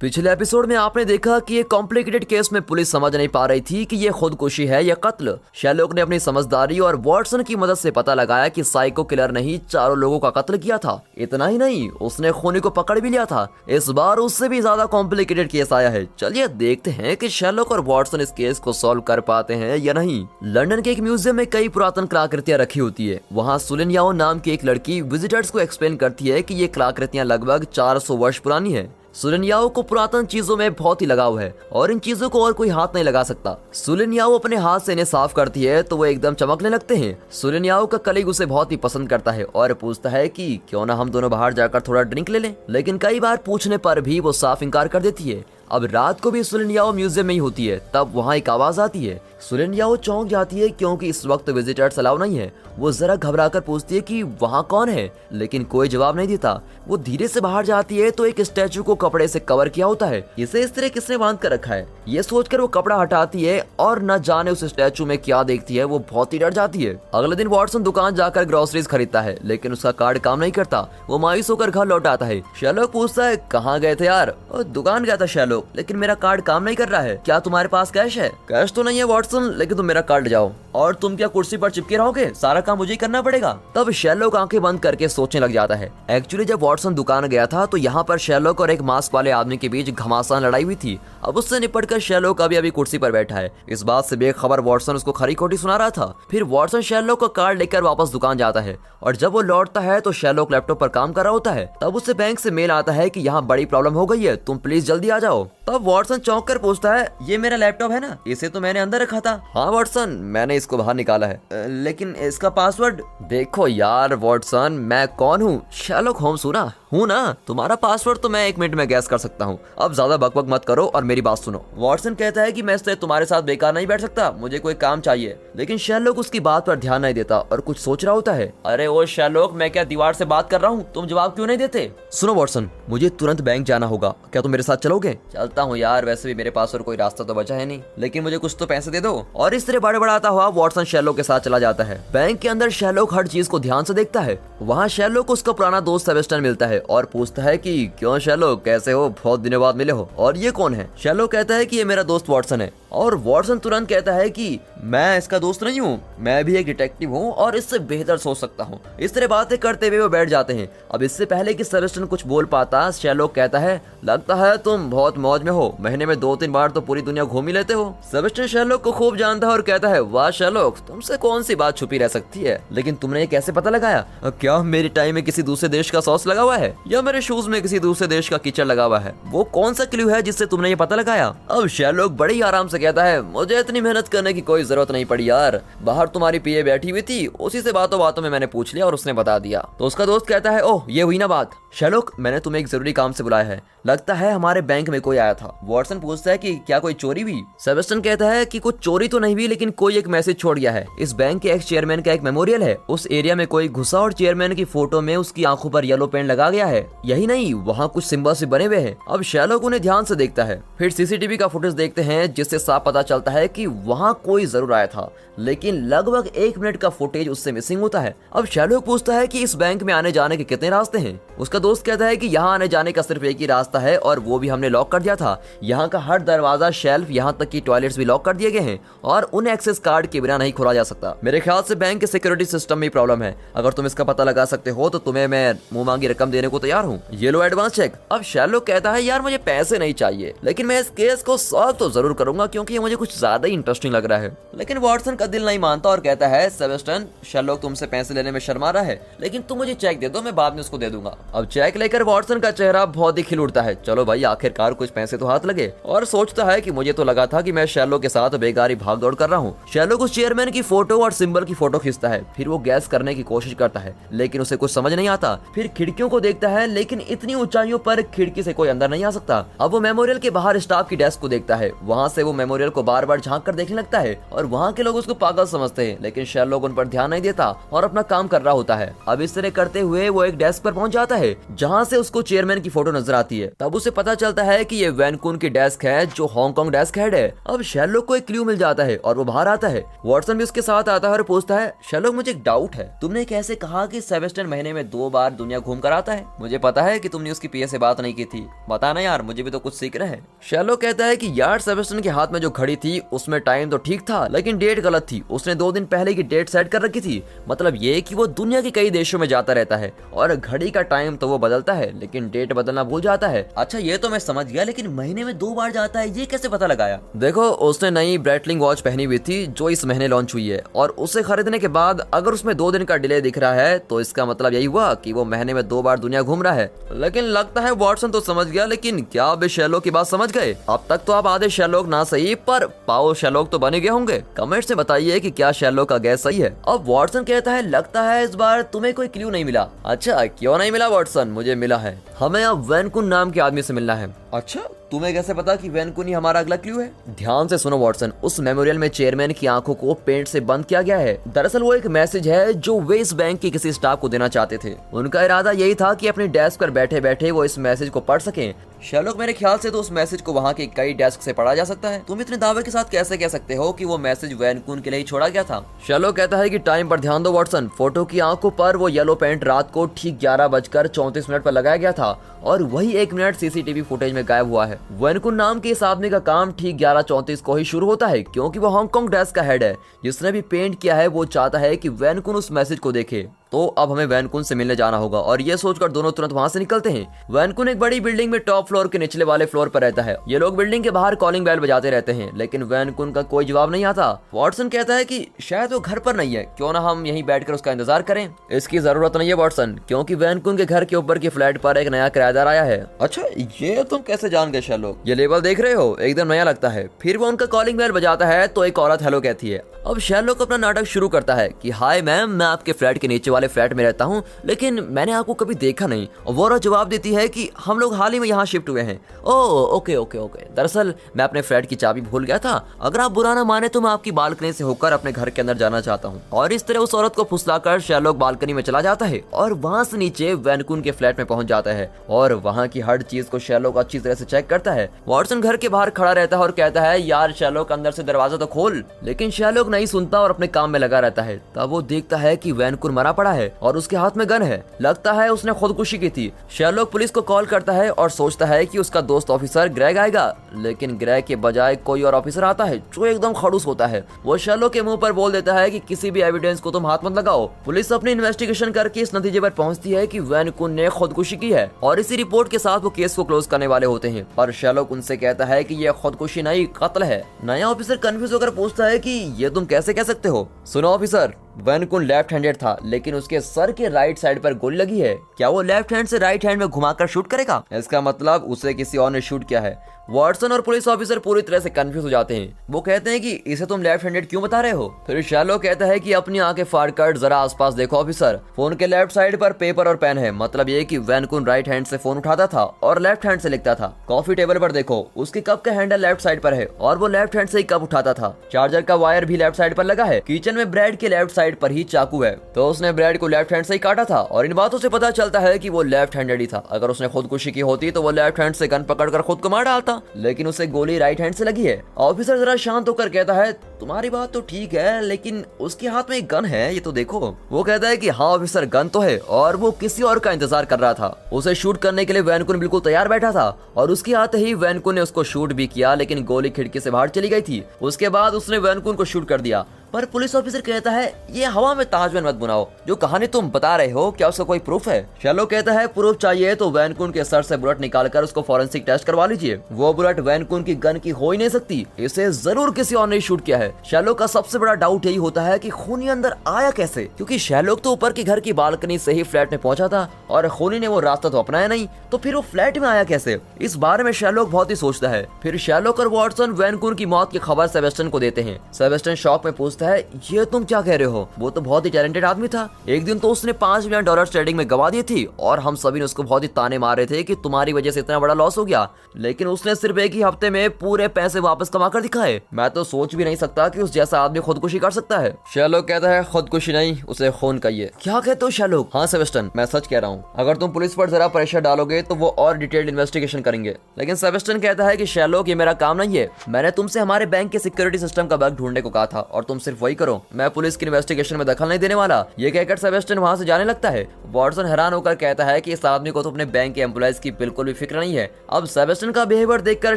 पिछले एपिसोड में आपने देखा कि एक कॉम्प्लिकेटेड केस में पुलिस समझ नहीं पा रही थी कि ये खुदकुशी है या कत्ल। शेरलॉक ने अपनी समझदारी और वॉटसन की मदद से पता लगाया कि साइको किलर ने ही चारों लोगों का कत्ल किया था। इतना ही नहीं, उसने खूनी को पकड़ भी लिया था। इस बार उससे भी ज्यादा कॉम्प्लिकेटेड केस आया है। चलिए देखते हैं कि शेरलॉक और वॉटसन इस केस को सॉल्व कर पाते हैं या नहीं। लंदन के एक म्यूजियम में कई पुरातन कलाकृतियां रखी होती है। वहाँ सुलिन याओ नाम की एक लड़की विजिटर्स को एक्सप्लेन करती है कि ये कलाकृतियां लगभग 400 वर्ष पुरानी है। सुलिन याओ को पुरातन चीजों में बहुत ही लगाव है और इन चीजों को और कोई हाथ नहीं लगा सकता। सुलिन याओ अपने हाथ से इन्हें साफ करती है तो वो एकदम चमकने लगते हैं। सुलिन याओ का कलीग उसे बहुत ही पसंद करता है और पूछता है कि क्यों ना हम दोनों बाहर जाकर थोड़ा ड्रिंक ले लें, लेकिन कई बार पूछने पर भी वो साफ इनकार कर देती है। अब रात को भी सुलिन याओ म्यूजियम में ही होती है। तब वहाँ एक आवाज आती है। सुलिन याओ चौंक जाती है क्योंकि इस वक्त विजिटर्स अलाउ नहीं है। वो जरा घबराकर पूछती है कि वहाँ कौन है, लेकिन कोई जवाब नहीं देता। वो धीरे से बाहर जाती है तो एक स्टैचू को कपड़े से कवर किया होता है। इसे इस तरह किसने बांध कर रखा है, ये सोचकर वो कपड़ा हटाती है और न जाने उस स्टैचू में क्या देखती है। वो बहुत ही डर जाती है। अगले दिन वॉटसन दुकान जाकर ग्रोसरीज खरीदता है, लेकिन उसका कार्ड काम नहीं करता। वो मायूस होकर घर लौट आता है। शेरलॉक पूछता है कहाँ गए थे यार? दुकान गया था शेरलॉक, लेकिन मेरा कार्ड काम नहीं कर रहा है। क्या तुम्हारे पास कैश है? कैश तो नहीं है वॉटसन, लेकिन तुम मेरा कार्ड ले जाओ। और तुम क्या कुर्सी पर चिपके रहोगे? सारा काम मुझे ही करना पड़ेगा। तब शेरलॉक आंखें बंद करके सोचने लग जाता है। एक्चुअली जब वॉटसन दुकान गया था तो यहाँ पर शेरलॉक और एक मास्क वाले आदमी के बीच घमासान लड़ाई हुई थी। अब उससे निपटकर शेरलॉक अभी अभी कुर्सी पर बैठा है। इस बात से बेखबर वॉटसन उसको खरी खोटी सुना रहा था। फिर वॉटसन शेरलॉक का कार्ड लेकर वापस दुकान जाता है और जब वो लौटता है तो शेरलॉक लैपटॉप पर काम कर रहा होता है। तब उसे बैंक से मेल आता है कि यहाँ बड़ी प्रॉब्लम हो गई है, तुम प्लीज जल्दी आ जाओ। तब वॉटसन चौंक कर पूछता है ये मेरा लैपटॉप है ना, इसे तो मैंने अंदर रखा था। हाँ वॉटसन, मैंने इसको बाहर निकाला है, लेकिन इसका पासवर्ड? देखो यार वॉटसन, मैं कौन हूँ? शेरलॉक होम्स हूँ ना। तुम्हारा पासवर्ड तो मैं 1 मिनट में गैस कर सकता हूँ। अब ज्यादा बकबक मत करो और मेरी बात सुनो। वॉटसन कहता है कि मैं इससे तुम्हारे साथ बेकार नहीं बैठ सकता, मुझे कोई काम चाहिए। लेकिन शेरलॉक उसकी बात पर ध्यान नहीं देता और कुछ सोच रहा होता है। अरे ओ शेरलॉक, मैं क्या दीवार से बात कर रहा हूँ? तुम जवाब क्यों नहीं देते? सुनो वॉटसन, मुझे तुरंत बैंक जाना होगा, क्या तुम मेरे साथ चलोगे? चलता हूँ यार, वैसे भी मेरे पास और कोई रास्ता तो बचा है नहीं, लेकिन मुझे कुछ तो पैसे दे दो। और इस तरह बड़बड़ाता हुआ वॉटसन शेरलॉक के साथ चला जाता है। बैंक के अंदर शेरलॉक हर चीज को ध्यान से देखता है। वहाँ शेरलॉक को उसका पुराना दोस्त सेबेस्टियन मिलता है और पूछता है कि क्यों शेरलॉक, कैसे हो? बहुत दिनों बाद मिले हो। और ये कौन है? शेरलॉक कहता है कि ये मेरा दोस्त वॉटसन है। और वॉटसन तुरंत कहता है कि मैं इसका दोस्त नहीं हूँ, मैं भी एक डिटेक्टिव हूँ और इससे बेहतर सोच सकता हूँ। इस तरह बातें करते हुए वो बैठ जाते हैं। अब इससे पहले कि सेबेस्टियन कुछ बोल पाता, शेरलॉक कहता है लगता है तुम बहुत मौज में हो, महीने में 2-3 बार तो पूरी दुनिया घूम ही लेते हो। सेबेस्टियन शेरलॉक को खूब जानता है और कहता है वाह शेरलॉक, तुमसे कौन सी बात छुपी रह सकती है, लेकिन तुमने ये कैसे पता लगाया? क्या मेरी टाई में किसी दूसरे देश का सॉस लगा हुआ है या मेरे शूज में किसी दूसरे देश का कीचड़ लगा हुआ है? वो कौन सा क्लू है जिससे तुमने ये पता लगाया? अब शेरलॉक बड़े ही आराम से कहता है मुझे इतनी मेहनत करने की कोई जरूरत नहीं पड़ी यार, बाहर तुम्हारी पीए बैठी हुई थी, उसी से बातों बातों में मैंने पूछ लिया और उसने बता दिया। तो उसका दोस्त कहता है ओह ये हुई ना बात। शेरलॉक, मैंने तुम्हें एक जरूरी काम से बुलाया है, लगता है हमारे बैंक में कोई आया था। वॉटसन पूछता है कि क्या कोई चोरी हुई? सेबेस्टियन कहता है कि कुछ चोरी तो नहीं हुई, लेकिन कोई एक मैसेज छोड़ गया है। इस बैंक के एक्स चेयरमैन का एक मेमोरियल है, उस एरिया में कोई घुसा और चेयरमैन की फोटो में उसकी आंखों पर येलो पेंट लगा गया है। यही नहीं, वहाँ कुछ सिंबल्स भी बने हुए हैं। अब शेरलॉक उन्हें ध्यान से देखता है। फिर सीसीटीवी का फुटेज देखते हैं जिससे साफ पता चलता है कि वहाँ कोई जरूर आया था, लेकिन लगभग 1 मिनट का फुटेज उससे मिसिंग होता है। अब शेरलॉक पूछता है कि इस बैंक में आने जाने के कितने रास्ते हैं? उसका दोस्त कहता है कि यहाँ आने जाने का सिर्फ एक ही रास्ता है और वो भी हमने लॉक कर दिया था। यहाँ का हर दरवाजा, शेल्फ, यहाँ तक कि टॉयलेट्स भी लॉक कर दिए गए हैं और उन एक्सेस कार्ड के बिना नहीं खोला जा सकता। मेरे ख्याल से बैंक के सिक्योरिटी सिस्टम में प्रॉब्लम है। अगर तुम इसका पता लगा सकते हो तो तुम्हें मैं मुंह मांगी रकम देने को तैयार हूँ। ये लो एडवांस चेक। अब शेरलॉक कहता है यार मुझे पैसे नहीं चाहिए, लेकिन मैं इस केस को सॉल्व तो जरूर करूंगा क्योंकि ये मुझे कुछ ज्यादा ही इंटरेस्टिंग लग रहा है। लेकिन वॉटसन का दिल नहीं मानता और कहता है सेबेस्टियन, शेरलॉक तुमसे पैसे लेने में शर्मा रहा है, लेकिन तुम मुझे चेक दे दो, मैं बाद में उसको दे दूंगा। अब चेक लेकर वॉटसन का चेहरा बहुत ही खिल उठता है। चलो भाई, आखिरकार कुछ पैसे तो हाथ लगे। और सोचता है कि मुझे तो लगा था कि मैं शेरलॉक के साथ बेकारी भाग दौड़ कर रहा हूँ। शेरलॉक उस चेयरमैन की फोटो और सिंबल की फोटो खींचता है। फिर वो गैस करने की कोशिश करता है, लेकिन उसे कुछ समझ नहीं आता। फिर खिड़कियों को देखता है, लेकिन इतनी ऊंचाइयों पर खिड़की से कोई अंदर नहीं आ सकता। अब वो मेमोरियल के बाहर स्टाफ की डेस्क को देखता है। वहाँ से वो मेमोरियल को बार बार झांक कर देखने लगता है और वहाँ के लोग उसको पागल समझते हैं, लेकिन शेरलॉक उन पर ध्यान नहीं देता और अपना काम कर रहा होता है। अब इस तरह करते हुए वो एक डेस्क पर पहुंच जाता है जहाँ से उसको चेयरमैन की फोटो नजर आती है। तब उसे पता चलता है कि ये वैन कुन की डेस्क है जो हांगकांग डेस्क हेड है। अब शेरलॉक को एक क्लू मिल जाता है और वो बाहर आता है। वॉटसन भी उसके साथ आता है और पूछता है, शेरलॉक मुझे एक डाउट है, तुमने कैसे कहा कि सेबेस्टियन महीने में 2 बार दुनिया घूम कर आता है? मुझे पता है कि तुमने उसकी पीए से बात नहीं की थी, बता ना यार, मुझे भी तो कुछ सीखना है। शेरलॉक कहता है कि यार सेबेस्टियन के हाथ में जो घड़ी थी उसमें टाइम तो ठीक था, लेकिन डेट गलत थी। उसने 2 दिन पहले की डेट सेट कर रखी थी। मतलब ये कि वो दुनिया के कई देशों में जाता रहता है और घड़ी का टाइम तो वो बदलता है लेकिन डेट बदलना भूल जाता है। अच्छा ये तो मैं समझ गया, लेकिन महीने में 2 बार जाता है, ये कैसे पता लगाया? देखो, उसने नई ब्रेटलिंग वॉच पहनी हुई थी जो इस महीने लॉन्च हुई है और उसे खरीदने के बाद अगर उसमें 2 दिन का डिले दिख रहा है तो इसका मतलब यही हुआ कि वो महीने में 2 बार दुनिया घूम रहा है। लेकिन लगता है वॉटसन तो समझ गया, लेकिन क्या आप शेरलॉक की बात समझ गए? अब तक तो आप आधे शेरलॉक ना सही पर पाओ शेरलॉक तो बने गए होंगे। कमेंट से बताइए कि क्या शेरलॉक का गैस सही है। अब वॉटसन कहता है, लगता है इस बार तुम्हें कोई क्लू नहीं मिला। अच्छा क्यों नहीं मिला वॉटसन? मुझे मिला है, हमें अब वैन कुन नाम के आदमी से मिलना है। अच्छा तुम्हें कैसे पता कि वैन कुन ही हमारा अगला क्लू है? ध्यान से सुनो वॉटसन, उस मेमोरियल में चेयरमैन की आंखों को पेंट से बंद किया गया है। दरअसल वो एक मैसेज है जो वे इस बैंक के किसी स्टाफ को देना चाहते थे। उनका इरादा यही था कि अपनी डेस्क पर बैठे बैठे वो इस मैसेज को पढ़ सकें। शेरलॉक मेरे ख्याल से तो उस मैसेज को वहाँ के कई डेस्क से पढ़ा जा सकता है। तुम इतने दावे के साथ कैसे कह सकते हो कि वो मैसेज वैन कुन के लिए ही छोड़ा गया था? शेरलॉक कहता है कि टाइम पर ध्यान दो वॉटसन, फोटो की आंखों पर वो येलो पेंट रात को ठीक 11:34 पर लगाया गया था और वही 1 मिनट सीसीटीवी फुटेज में गायब हुआ है। वैन कुन नाम के इस आदमी का काम ठीक 11:34 को ही शुरू होता है क्योंकि वो हांगकांग डेस्क का हेड है। जिसने भी पेंट किया है वो चाहता है कि वैन कुन उस मैसेज को देखे। तो अब हमें वैन कुन से मिलने जाना होगा और ये सोचकर दोनों तुरंत वहाँ से निकलते हैं। वैन कुन एक बड़ी बिल्डिंग में टॉप फ्लोर के निचले वाले फ्लोर पर रहता है। ये लोग बिल्डिंग के बाहर कॉलिंग बेल बजाते रहते हैं लेकिन वैन कुन का कोई जवाब नहीं आता। वॉटसन कहता है कि शायद वो घर पर नहीं है, क्यों ना हम यहीं बैठकर उसका इंतजार करें। इसकी जरूरत नहीं है वॉटसन, क्योंकि वैन कुन के घर के ऊपर की फ्लैट पर एक नया किराएदार आया है। अच्छा ये तुम कैसे जान गए शेरलॉक? ये लेबल देख रहे हो, एकदम नया लगता है। फिर वो उनका कॉलिंग बेल बजाता है तो एक औरत हेलो कहती है। अब शेरलॉक अपना नाटक शुरू करता है कि हाय मैम, मैं आपके फ्लैट के नीचे वाले फ्लैट में रहता हूँ लेकिन मैंने आपको कभी देखा नहीं। और वो औरत जवाब देती है कि हम लोग हाल ही में यहाँ शिफ्ट हुए हैं। ओह ओके ओके ओके, दरअसल मैं अपने फ्लैट की चाबी भूल गया था। अगर आप बुरा ना माने तो मैं आपकी बालकनी से होकर अपने घर के अंदर जाना चाहता हूँ। और इस तरह उस औरत को फुसलाकर शेरलॉक बालकनी में चला जाता है और वहाँ से नीचे वैन कुन के फ्लैट में पहुंच जाता है और वहाँ की हर चीज को शेरलॉक अच्छी तरह से चेक करता है। वॉटसन घर के बाहर खड़ा रहता है और कहता है यार शेरलॉक अंदर से दरवाजा तो खोल, लेकिन शेरलॉक नहीं सुनता और अपने काम में लगा रहता है। तब वो देखता है कि वैन कुन मरा पड़ा है और उसके हाथ में गन है। लगता है उसने खुदकुशी की थी। शेरलॉक पुलिस को कॉल करता है और सोचता है कि उसका दोस्त ऑफिसर ग्रेग आएगा, लेकिन ग्रेग के बजाय कोई और ऑफिसर आता है जो एकदम खड़ूस होता है। वो शेरलॉक के मुंह पर बोल देता है कि किसी भी एविडेंस को तुम हाथ मत लगाओ। पुलिस अपनी इन्वेस्टिगेशन करके इस नतीजे पर पहुंचती है कि वैन कुन ने खुदकुशी की है और इसी रिपोर्ट के साथ वो केस को क्लोज करने वाले होते हैं। पर शेरलॉक उनसे कहता है कि यह खुदकुशी नहीं, कत्ल है। नया ऑफिसर कंफ्यूज होकर पूछता है कि ये तुम कैसे कह सकते हो? सुनो ऑफिसर, वैन कुन लेफ्ट हैंडेड था लेकिन उसके सर के राइट साइड पर गोली लगी है। क्या वो लेफ्ट हैंड से राइट हैंड में घुमाकर शूट करेगा? इसका मतलब उसे किसी और ने शूट किया है। वॉटसन और पुलिस ऑफिसर पूरी तरह से कंफ्यूज हो जाते हैं। वो कहते हैं कि इसे तुम लेफ्ट हैंडेड क्यों बता रहे हो? फिर शेरलॉक कहता है कि अपनी आंखें फाड़कर जरा आसपास देखो ऑफिसर, फोन के लेफ्ट साइड पर पेपर और पेन है। मतलब ये कि वैन कुन राइट हैंड से फोन उठाता था और लेफ्ट हैंड से लिखता था। कॉफी टेबल पर देखो, उसकी कप का हैंडल लेफ्ट साइड पर है और वो लेफ्ट हैंड से ही कप उठाता था। चार्जर का वायर भी लेफ्ट साइड पर लगा है। किचन में ब्रेड के लेफ्ट साइड पर ही चाकू है, तो उसने ब्रेड को लेफ्ट हैंड से ही काटा था। और इन बातों से पता चलता है कि वो लेफ्ट हैंडेड ही था। अगर उसने खुदकुशी की होती तो वो लेफ्ट हैंड से गन पकड़कर खुद को मार डालता, लेकिन उसे गोली राइट हैंड से लगी है। ऑफिसर जरा शांत होकर कहता है तुम्हारी बात तो ठीक है, लेकिन उसके हाथ में एक गन है, ये तो देखो। वो कहता है कि हाँ ऑफिसर, गन तो है और वो किसी और का इंतजार कर रहा था। उसे शूट करने के लिए वैन कुन बिल्कुल तैयार बैठा था और उसके आते ही वैन कुन ने उसको शूट भी किया, लेकिन गोली खिड़की से बाहर चली गई थी। उसके बाद उसने वैन कुन को शूट कर दिया। पर पुलिस ऑफिसर कहता है ये हवा में ताजमहल मत बुनाओ, जो कहानी तुम बता रहे हो क्या उसका कोई प्रूफ है? शेरलॉक कहता है प्रूफ चाहिए तो वैन कुन के सर से बुलेट निकालकर उसको फॉरेंसिक टेस्ट करवा लीजिए। वो बुलेट वैन कुन की गन की हो ही नहीं सकती, इसे जरूर किसी और ने शूट किया है। शेरलॉक का सबसे बड़ा डाउट यही होता है कि खूनी अंदर आया कैसे, क्योंकि शेरलॉक तो ऊपर की घर की बालकनी से ही फ्लैट में पहुंचा था और खूनी ने वो रास्ता तो अपनाया नहीं, तो फिर वो फ्लैट में आया कैसे? इस बारे में शेरलॉक बहुत ही सोचता है। फिर शेरलॉक और वॉटसन वैन कुन की मौत की खबर सेबेस्टियन को देते हैं। सेबेस्टियन शॉक में पूछता पूछता है ये तुम क्या कह रहे हो, वो तो बहुत ही टैलेंटेड आदमी था, एक दिन तो उसने $5 मिलियन ट्रेडिंग में गवा दी थी और हम सभी ने उसको बहुत ही ताने मारे थे कि तुम्हारी वजह से इतना बड़ा लॉस हो गया, लेकिन उसने सिर्फ एक ही हफ्ते में पूरे पैसे वापस कमा कर दिखाए। मैं तो सोच भी नहीं सकता कि उस जैसा आदमी खुदकुशी कर सकता है। शेरलॉक कहता है खुदकुशी नहीं, उसे खून कहिए। क्या कहते हो शेरलॉक? हाँ सेबेस्टियन, मैं सच कह रहा हूँ, अगर तुम पुलिस पर जरा प्रेशर डालोगे तो वो और डिटेल्ड इन्वेस्टिगेशन करेंगे। लेकिन सेबेस्टियन कहता है कि शेरलॉक ये मेरा काम नहीं है, मैंने तुमसे हमारे बैंक के सिक्योरिटी सिस्टम का बग ढूंढने को कहा था और तुम सिर्फ वही करो, मैं पुलिस की इन्वेस्टिगेशन में दखल नहीं देने वाला। ये कहकर सेबेस्टियन वहां से जाने लगता है। वॉटसन हैरान होकर कहता है कि इस आदमी को तो अपने बैंक के एम्प्लॉयज की बिल्कुल भी फिक्र नहीं है। अब सेबेस्टियन का बिहेवियर देखकर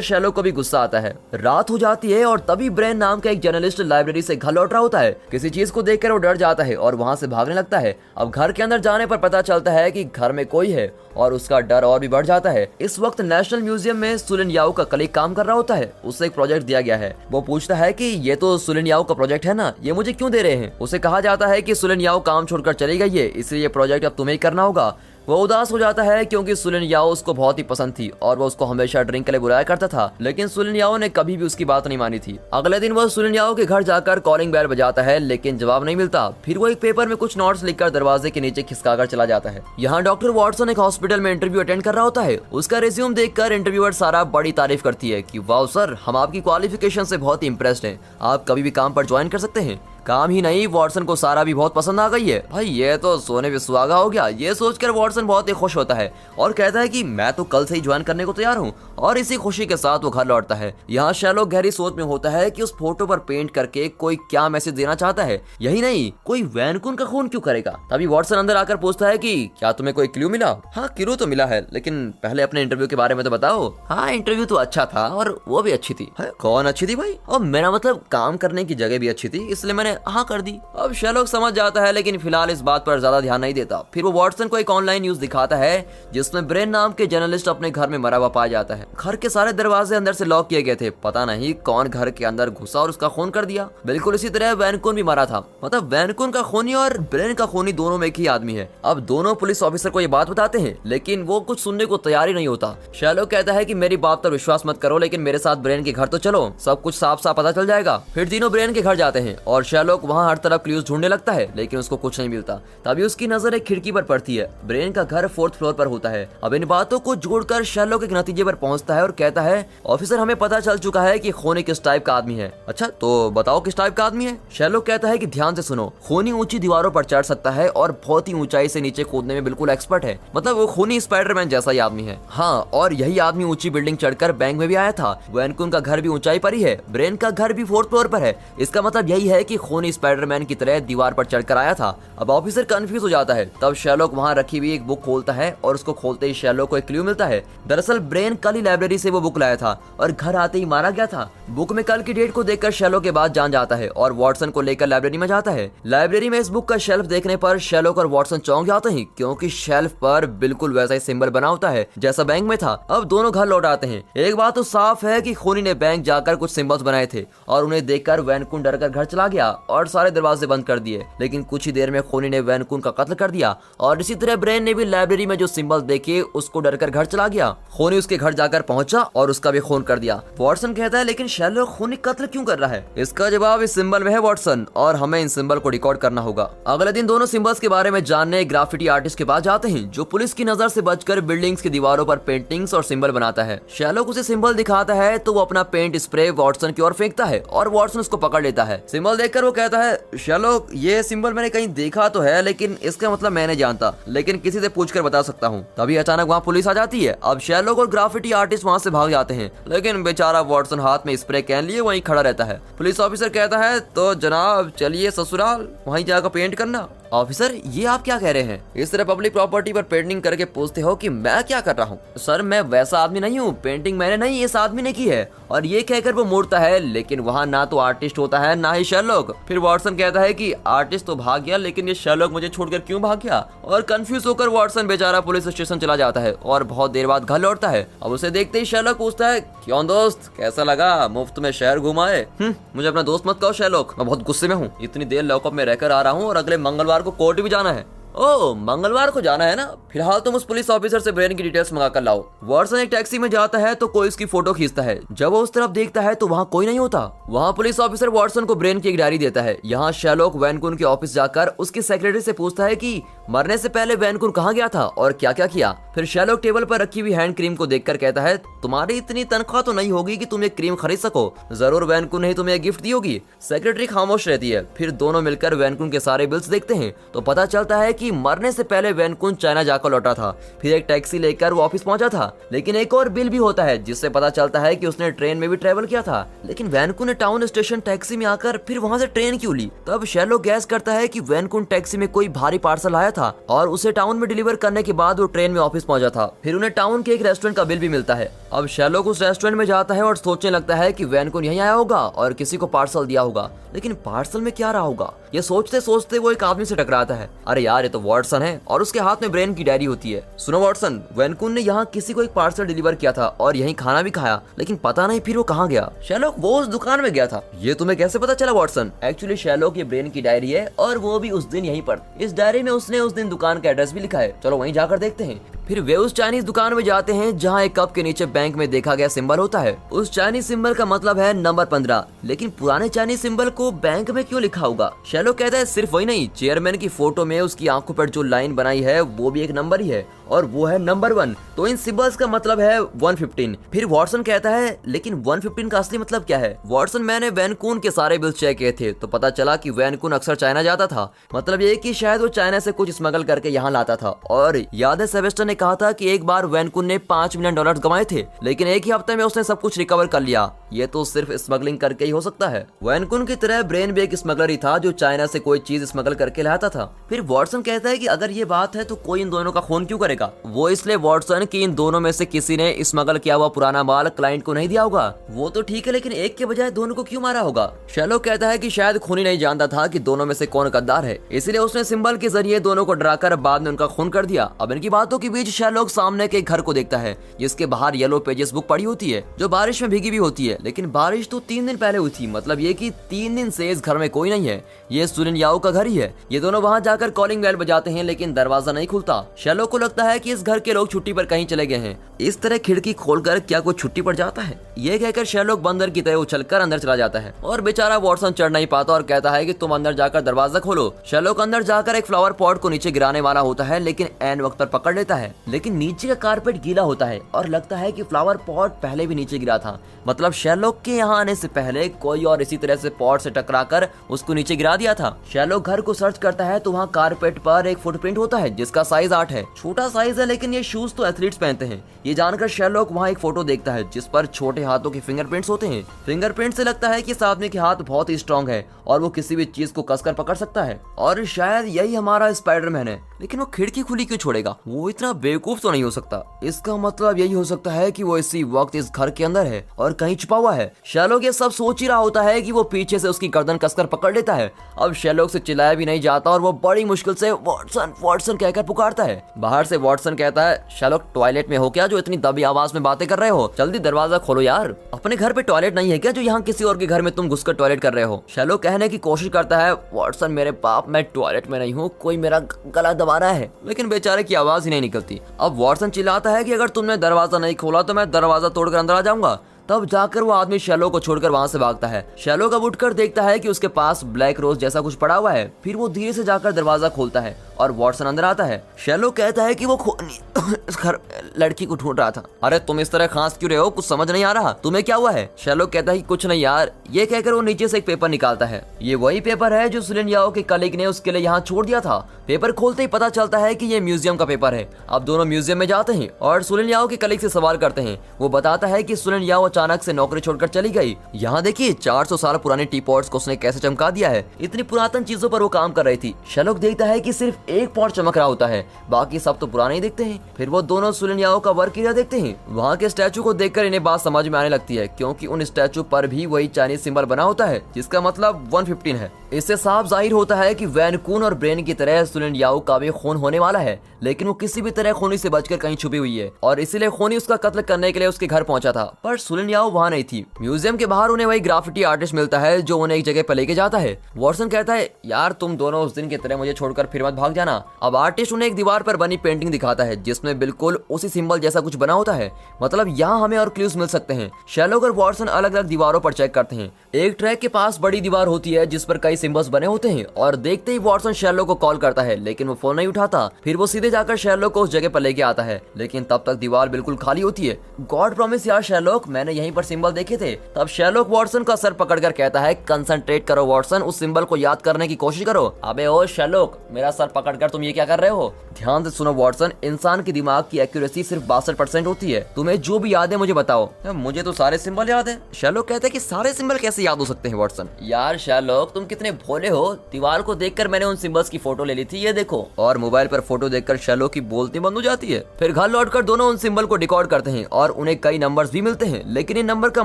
शेरलॉक को भी गुस्सा आता है। रात हो जाती है और तभी ब्रेन नाम का एक जर्नलिस्ट लाइब्रेरी से घर लौट रहा होता है। किसी चीज को देखकर वो डर जाता है और वहां से भागने लगता है। अब घर के अंदर जाने पर पता चलता है कि घर में कोई है और उसका डर और भी बढ़ जाता है। इस वक्त नेशनल म्यूजियम में सुलिन याओ का कलीग काम कर रहा होता है। उसे एक प्रोजेक्ट दिया गया है। वो पूछता है कि ये तो सुलिन याओ का प्रोजेक्ट है ना, ये मुझे क्यों दे रहे हैं? उसे कहा जाता है कि सुलिन याओ काम छोड़कर चली गई है, इसलिए ये प्रोजेक्ट अब तुम्हें ही करना होगा। वो उदास हो जाता है क्योंकि सुलिन याओ उसको बहुत ही पसंद थी और वो उसको हमेशा ड्रिंक के लिए बुलाया करता था, लेकिन सुलिन याओ ने कभी भी उसकी बात नहीं मानी थी। अगले दिन वो सुलिन याओ के घर जाकर कॉलिंग बेल बजाता है, लेकिन जवाब नहीं मिलता। फिर वो एक पेपर में कुछ नोट्स लिखकर दरवाजे के नीचे खिसकाकर चला जाता है। यहाँ डॉक्टर वॉटसन एक हॉस्पिटल में इंटरव्यू अटेंड कर रहा होता है। उसका रिज्यूम देखकर इंटरव्यूअर सारा बड़ी तारीफ करती है कि वाह सर, हम आपकी क्वालिफिकेशन से बहुत ही इम्प्रेस्ड हैं, आप कभी भी काम पर ज्वाइन कर सकते हैं। काम ही नहीं, वॉटसन को सारा भी बहुत पसंद आ गई है। भाई ये तो सोने पे सुहागा हो गया। ये सोचकर वॉटसन बहुत ही खुश होता है और कहता है कि मैं तो कल से ही ज्वाइन करने को तैयार हूँ, और इसी खुशी के साथ वो घर लौटता है। यहाँ शेरलॉक गहरी सोच में होता है कि उस फोटो पर पेंट करके कोई क्या मैसेज देना चाहता है। यही नहीं, कोई वैनकून का खून क्यों करेगा? तभी वॉटसन अंदर आकर पूछता है कि क्या तुम्हें कोई क्लू मिला? हाँ क्लू तो मिला है, लेकिन पहले अपने इंटरव्यू के बारे में तो बताओ। हाँ इंटरव्यू तो अच्छा था और वो भी अच्छी थी। कौन अच्छी थी भाई? और मेरा मतलब काम करने की जगह भी अच्छी थी, इसलिए मैंने हाँ कर दी। अब शेरलॉक समझ जाता है, लेकिन फिलहाल इस बात पर ज्यादा ध्यान नहीं देता। फिर वो वॉटसन को एक ऑनलाइन न्यूज दिखाता है जिसमें ब्रेन नाम के जर्नलिस्ट अपने घर में मरा हुआ पाया जाता है। घर के सारे दरवाजे अंदर से लॉक किए गए थे। पता नहीं कौन घर के अंदर घुसा और उसका खून कर दिया। बिल्कुल इसी तरह वैनकून भी मरा था। मतलब वैनकून का खूनी और ब्रेन का खूनी दोनों में एक ही आदमी है। अब दोनों पुलिस ऑफिसर को ये बात बताते हैं, लेकिन वो कुछ सुनने को तैयार ही नहीं होता। शेरलॉक कहता है कि मेरी बात पर विश्वास मत करो, लेकिन मेरे साथ ब्रेन के घर तो चलो, सब कुछ साफ साफ पता चल जाएगा। फिर तीनों ब्रेन के घर जाते हैं और शेरलॉक वहाँ हर तरफ क्लूज ढूंढने लगता है, लेकिन उसको कुछ नहीं मिलता। तभी उसकी नजर एक खिड़की पर पड़ती है। ब्रेन का घर 4th फ्लोर पर होता है। अब इन बातों को जोड़कर शेरलॉक एक नतीजे पर पहुंचता है और कहता है ऑफिसर, हमें पता चल चुका है कि खूनी किस टाइप का आदमी है। अच्छा तो बताओ किस टाइप का आदमी है? शेरलॉक कहता है कि ध्यान से सुनो, खूनी ऊंची दीवारों पर चढ़ सकता है और बहुत ही ऊंचाई से नीचे कूदने में बिल्कुल एक्सपर्ट है। मतलब वो खूनी स्पाइडरमैन जैसा ही आदमी है। हाँ, और यही आदमी ऊंची बिल्डिंग चढ़कर बैंक में भी आया था। वैनकून का घर भी ऊंचाई पर ही है। ब्रेन का घर भी 4th फ्लोर पर है। इसका मतलब यही है कि खूनी स्पाइडरमैन की तरह दीवार पर चढ़कर आया था। अब ऑफिसर कंफ्यूज हो जाता है। तब शेरलॉक वहां रखी हुई एक बुक खोलता है और उसको खोलते ही शेरलॉक को एक क्लू मिलता है। दरअसल ब्रेन कल ही लाइब्रेरी से वो बुक लाया था और घर आते ही मारा गया था। बुक में कल की डेट को देखकर शेरलॉक के बाद जान जाता है और वॉटसन को लेकर लाइब्रेरी में जाता है। लाइब्रेरी में इस बुक का शेल्फ देखने पर शेरलॉक और वॉटसन चौंक जाते हैं, क्योंकि शेल्फ पर बिल्कुल वैसा ही सिंबल बना होता है जैसा बैंक में था। अब दोनों घर लौट आते हैं। एक बात तो साफ है कि खूनी ने बैंक जाकर कुछ सिंबल्स बनाए थे और उन्हें देखकर वैनकून डरकर घर चला गया और सारे दरवाजे बंद कर दिए। लेकिन कुछ ही देर में खूनी ने वैनकून का कत्ल कर दिया और इसी तरह ब्रेन ने भी लाइब्रेरी में जो सिंबल देखे उसको डरकर घर चला गया। खूनी उसके घर जाकर पहुंचा और उसका भी खून कर दिया। वॉटसन कहता है लेकिन शेरलॉक खूनी कत्ल क्यों कर रहा है? इसका जवाब इस सिंबल में है वॉटसन, और हमें इन सिंबल को रिकॉर्ड करना होगा। अगले दिन दोनों सिंबल्स के बारे में जानने ग्राफिटी आर्टिस्ट के पास जाते हैं, जो पुलिस की नजर से बचकर बिल्डिंग्स की दीवारों पर पेंटिंग्स और सिंबल बनाता है। शेरलॉक उसे सिंबल दिखाता है तो वो अपना पेंट स्प्रे वॉटसन की ओर फेंकता है और वॉटसन उसको पकड़ लेता है। सिंबल देखकर वो कहता है शेरलॉक, ये सिंबल मैंने कहीं देखा तो है, लेकिन इसका मतलब मैं नहीं जानता, लेकिन किसी से पूछकर बता सकता हूँ। तभी अचानक वहाँ पुलिस आ जाती है। अब शेरलॉक और ग्राफिटी आर्टिस्ट वहाँ से भाग जाते हैं, लेकिन बेचारा वॉटसन हाथ में स्प्रे कैन लिए वहीं खड़ा रहता है। पुलिस ऑफिसर कहता है तो जनाब चलिए ससुराल, वहीं जाकर पेंट करना। ऑफिसर, ये आप क्या कह रहे हैं? इस तरह पब्लिक प्रॉपर्टी पर पेंटिंग करके पूछते हो कि मैं क्या कर रहा हूँ? सर मैं वैसा आदमी नहीं हूँ, पेंटिंग मैंने नहीं इस आदमी ने की है। और ये कहकर वो मुड़ता है, लेकिन वहाँ ना तो आर्टिस्ट होता है ना ही शेरलॉक। फिर वॉटसन कहता है कि आर्टिस्ट तो भाग गया, लेकिन ये शेरलॉक मुझे छोड़कर क्यों भाग गया? और कंफ्यूज होकर वॉटसन बेचारा पुलिस स्टेशन चला जाता है और बहुत देर बाद घर लौटता है। अब उसे देखते ही शेरलॉक पूछता है क्यों दोस्त, कैसा लगा? मुफ्त में शहर घुमाए? मुझे अपना दोस्त मत कहो शेरलॉक, मैं बहुत गुस्से में हूँ। इतनी देर लॉकअप में रहकर आ रहा हूँ और अगले मंगलवार को कोर्ट भी जाना है। ओ, मंगलवार को जाना है ना, फिलहाल तुम उस पुलिस ऑफिसर से ब्रेन की डिटेल्स मंगा कर लाओ। वॉटसन एक टैक्सी में जाता है तो कोई उसकी फोटो खींचता है। जब वो उस तरफ देखता है तो वहाँ कोई नहीं होता। वहाँ पुलिस ऑफिसर वॉटसन को ब्रेन की एक डायरी देता है। यहाँ शेरलॉक वैनकून के ऑफिस जाकर उसकी सेक्रेटरी से पूछता है कि मरने से पहले वैनकून कहाँ गया था और क्या क्या किया। फिर शेरलॉक टेबल पर रखी हुई हैंड क्रीम को देखकर कहता है, तुम्हारी इतनी तनख्वाह तो नहीं होगी कि तुम एक क्रीम खरीद सको, जरूर वैनकून ने तुम्हें गिफ्ट दी होगी। सेक्रेटरी खामोश रहती है। फिर दोनों मिलकर वैनकून के सारे बिल्स देखते हैं तो पता चलता है कि मरने से पहले वैनकून चाइना जाकर लौटा था। फिर एक टैक्सी लेकर वो ऑफिस पहुंचा था, लेकिन एक और बिल भी होता है जिससे पता चलता है कि उसने ट्रेन में भी ट्रेवल किया था। लेकिन वैनकून ने टाउन स्टेशन टैक्सी में आकर फिर वहां से ट्रेन क्यों ली। तब शेरलॉक गैस करता है कि वैनकून टैक्सी में कोई भारी पार्सल आया था और उसे टाउन में डिलीवर करने के बाद वो ट्रेन में ऑफिस पहुंचा था। फिर उन्हें टाउन के एक रेस्टोरेंट का बिल भी मिलता है। अब शेरलॉक उस रेस्टोरेंट में जाता है और सोचने लगता है कि वैनकून यहीं आया होगा और किसी को पार्सल दिया होगा, लेकिन पार्सल में क्या रहा होगा। ये सोचते सोचते वो एक आदमी से टकराता है। अरे यार, ये तो वॉटसन है और उसके हाथ में ब्रेन की डायरी होती है। सुनो वॉटसन, वैनकून ने यहाँ किसी को एक पार्सल डिलीवर किया था और यहीं खाना भी खाया, लेकिन पता नहीं फिर वो कहाँ गया। शेरलॉक, वो उस दुकान में गया था। ये तुम्हें कैसे पता चला वॉटसन? एक्चुअली शेरलॉक, ये ब्रेन की डायरी है और वो भी उस दिन यहीं पर। इस डायरी में उसने उस दिन दुकान का एड्रेस भी लिखा है। चलो वहीं जाकर देखते हैं। फिर वे उस चाइनीज दुकान में जाते हैं जहाँ एक कप के नीचे बैंक में देखा गया सिंबल होता है। उस चाइनीज सिंबल का मतलब है नंबर 15, लेकिन पुराने चाइनीज सिंबल को बैंक में क्यों लिखा होगा? शेरलॉक कहता है सिर्फ वही नहीं, चेयरमैन की फोटो में उसकी आंखों पर जो लाइन बनाई है वो भी एक नंबर ही है और वो है नंबर 1, तो इन सिंबल्स का मतलब है 115। फिर वॉटसन कहता है लेकिन 115 का असली मतलब क्या है? वॉटसन, मैंने वैनकून के सारे बिल्स चेक किए थे तो पता चला कि वैनकून अक्सर चाइना जाता था। मतलब ये कि शायद वो चाइना से कुछ स्मगल करके यहाँ लाता था। और याद है सेबेस्टर ने कहा था कि एक बार वैनकून ने $5 मिलियन गंवाए थे, लेकिन एक ही हफ्ते में उसने सब कुछ रिकवर कर लिया। ये तो सिर्फ स्मगलिंग करके ही हो सकता है। वैनकून की तरह ब्रेन भी एक स्मगलर ही था जो चाइना से कोई चीज स्मगल करके लाता था। फिर वॉटसन कहता है कि अगर ये बात है तो कोई इन दोनों का खून क्यों करेगा? वो इसलिए वॉटसन कि इन दोनों में से किसी ने स्मगल किया हुआ पुराना माल क्लाइंट को नहीं दिया होगा। वो तो ठीक है, लेकिन एक के बजाय दोनों को क्यों मारा होगा? शेरलॉक कहता है कि शायद खूनी नहीं जानता था कि दोनों में से कौन गद्दार है, इसलिए उसने सिंबल के जरिए दोनों को डराकर बाद में उनका खून कर दिया। अब इनकी बातों के बीच शेरलॉक सामने के घर को देखता है जिसके बाहर येलो पेजेस बुक पड़ी होती है जो बारिश में भीगी भी होती है। लेकिन बारिश तो 3 दिन पहले हुई थी, मतलब ये कि 3 दिन से इस घर में कोई नहीं है। ये सुलिन याओ का घर ही है। ये दोनों वहां जाकर कॉलिंग बेल बजाते हैं लेकिन दरवाजा नहीं खुलता। शेरलॉक को लगता है कि इस घर के लोग छुट्टी पर कहीं चले गए हैं। इस तरह खिड़की खोलकर क्या कोई छुट्टी पर जाता है? ये कहकर शेरलॉक बंदर की तरह उछलकर अंदर चला जाता है और बेचारा वॉटसन चढ़ नहीं पाता और कहता है कि तुम अंदर जाकर दरवाजा खोलो। शेरलॉक अंदर जाकर एक फ्लावर पॉट को नीचे गिराने वाला होता है लेकिन एन वक्त पर पकड़ लेता है। लेकिन नीचे का कारपेट गीला होता है और लगता है कि फ्लावर पॉट पहले भी नीचे गिरा था। मतलब शेरलॉक के यहाँ आने से पहले कोई और इसी तरह से पॉट से टकराकर उसको नीचे गिरा दिया था। शेरलॉक घर को सर्च करता है तो वहाँ कारपेट पर एक फुटप्रिंट होता है जिसका साइज 8 है। छोटा साइज है लेकिन ये शूज तो एथलीट्स पहनते हैं। ये जानकर शेरलॉक वहाँ एक फोटो देखता है जिस पर छोटे हाथों के फिंगरप्रिंट्स होते हैं। फिंगरप्रिंट से लगता है कि इस आदमी के हाथ बहुत ही स्ट्रॉन्ग है और वो किसी भी चीज को कसकर पकड़ सकता है और शायद यही हमारा स्पाइडरमैन है। लेकिन वो खिड़की खुली क्यों छोड़ेगा? वो इतना बेवकूफ तो नहीं हो सकता। इसका मतलब यही हो सकता है कि वो इसी वक्त इस घर के अंदर है और कहीं छुपा हुआ है। शेरलॉक ये सब सोच ही रहा होता है कि वो पीछे से उसकी गर्दन कसकर पकड़ लेता है। अब शेरलॉक से चिल्लाया भी नहीं जाता और वो बड़ी मुश्किल से वॉटसन वॉटसन कहकर पुकारता है। बाहर से वॉटसन कहता है, शेरलॉक टॉयलेट में हो क्या जो इतनी दबी आवाज में बातें कर रहे हो? जल्दी दरवाजा खोलो यार। अपने घर पे टॉयलेट नहीं है क्या जो यहाँ किसी और के घर में तुम घुसकर टॉयलेट कर रहे हो? शेरलॉक कहने की कोशिश करता है, वॉटसन मेरे बाप, मैं टॉयलेट में नहीं हूँ, कोई मेरा गला दबा रहा है। लेकिन बेचारे की आवाज ही नहीं निकलती। अब वॉटसन चिल्लाता है कि अगर तुमने दरवाजा नहीं खोला तो मैं दरवाजा तोड़कर अंदर आ जाऊंगा। तब जाकर वो आदमी शेरलॉक को छोड़कर वहां से भागता है। शेरलॉक अब उठकर देखता है कि उसके पास ब्लैक रोज जैसा कुछ पड़ा हुआ है। फिर वो धीरे से जाकर दरवाजा खोलता है और वॉटसन अंदर आता है। शेरलॉक कहता है कि वो इस घर लड़की को ढूंढ रहा था। अरे तुम इस तरह खांस क्यों रहे हो? कुछ समझ नहीं आ रहा, तुम्हें क्या हुआ है? शेरलॉक कहता है कि कुछ नहीं यार। ये कहकर वो नीचे से एक पेपर निकालता है। ये वही पेपर है जो सुलिन याओ के कलीग ने उसके लिए यहाँ छोड़ दिया था। पेपर खोलते ही पता चलता है कि ये म्यूजियम का पेपर है। अब दोनों म्यूजियम में जाते हैं और सुलिन याओ के कलीग से सवाल करते हैं। वो बताता है कि सुलिन याओ अचानक से नौकरी छोड़कर चली गई। यहाँ देखिए 400 साल पुराने टी पॉट्स को उसने कैसे चमका दिया है। इतनी पुरातन चीजों पर वो काम कर रही थी। शेरलॉक देखता है कि सिर्फ एक पॉट चमक रहा होता है, बाकी सब तो पुराने ही दिखते हैं। फिर वो दोनों सुलिन याओ का वर्क एरिया देखते हैं। वहाँ के स्टैचू को देखकर इन्हें बात समझ में आने लगती है क्योंकि उन स्टैचू पर भी वही चाइनीज सिंबल बना होता है जिसका मतलब 115 है। इससे साफ जाहिर होता है कि वैनकून और ब्रेन की तरह सुलिन याओ का भी खून होने वाला है, लेकिन वो किसी भी तरह खूनी से बचकर कहीं छुपी हुई है और इसीलिए खूनी उसका कत्ल करने के लिए उसके घर पहुंचा था। पर सुलिन याओ वहाँ नहीं थी। म्यूजियम के बाहर उन्हें वही ग्राफिटी आर्टिस्ट मिलता है जो उन्हें एक जगह पर लेके जाता है। वॉटसन कहता है, यार तुम दोनों उस दिन की तरह मुझे छोड़कर फिर मत भागना। भाग जाना। अब आर्टिस्ट उन्हें एक दीवार पर बनी पेंटिंग दिखाता है जिसमें बिल्कुल उसी सिंबल जैसा कुछ बना होता है। मतलब यहाँ हमें और क्लूज मिल सकते हैं। शेरलॉक और वॉटसन अलग अलग दीवारों पर चेक करते हैं। एक ट्रैक के पास बड़ी दीवार होती है जिस पर कई सिंबल्स बने होते हैं और देखते ही वॉटसन शेरलॉक को कॉल करता है लेकिन वो फोन नहीं उठाता। फिर वो सीधे जाकर शेरलॉक को उस जगह पर लेके आता है लेकिन तब तक दीवार बिल्कुल खाली होती है। गॉड प्रॉमिस यार शेरलॉक, मैंने यहीं पर सिंबल देखे थे। तब शेरलॉक वॉटसन का सर पकड़कर कहता है कंसंट्रेट करो वॉटसन, उस सिंबल को याद करने की कोशिश करो। अबे ओ शेरलॉक, मेरा सर पकड़कर तुम ये क्या कर रहे हो? ध्यान से सुनो वॉटसन, इंसान के दिमाग की एक्यूरेसी सिर्फ 62% होती है। तुम्हें जो भी याद है मुझे बताओ। मुझे तो सारे सिंबल याद है। शेरलॉक कहता है कि सारे सिंबल कैसे याद हो सकते हैं वॉटसन? यार शेरलॉक तुम कितने भोले हो, दीवार को देखकर मैंने उन सिंबल्स की फोटो ले ली थी, ये देखो। और मोबाइल पर फोटो देखकर शेरलॉक की बोलती बंद हो जाती है। फिर घर लौटकर दोनों उन सिंबल को डिकोड करते हैं और उन्हें कई नंबर्स भी मिलते हैं, लेकिन इन नंबर का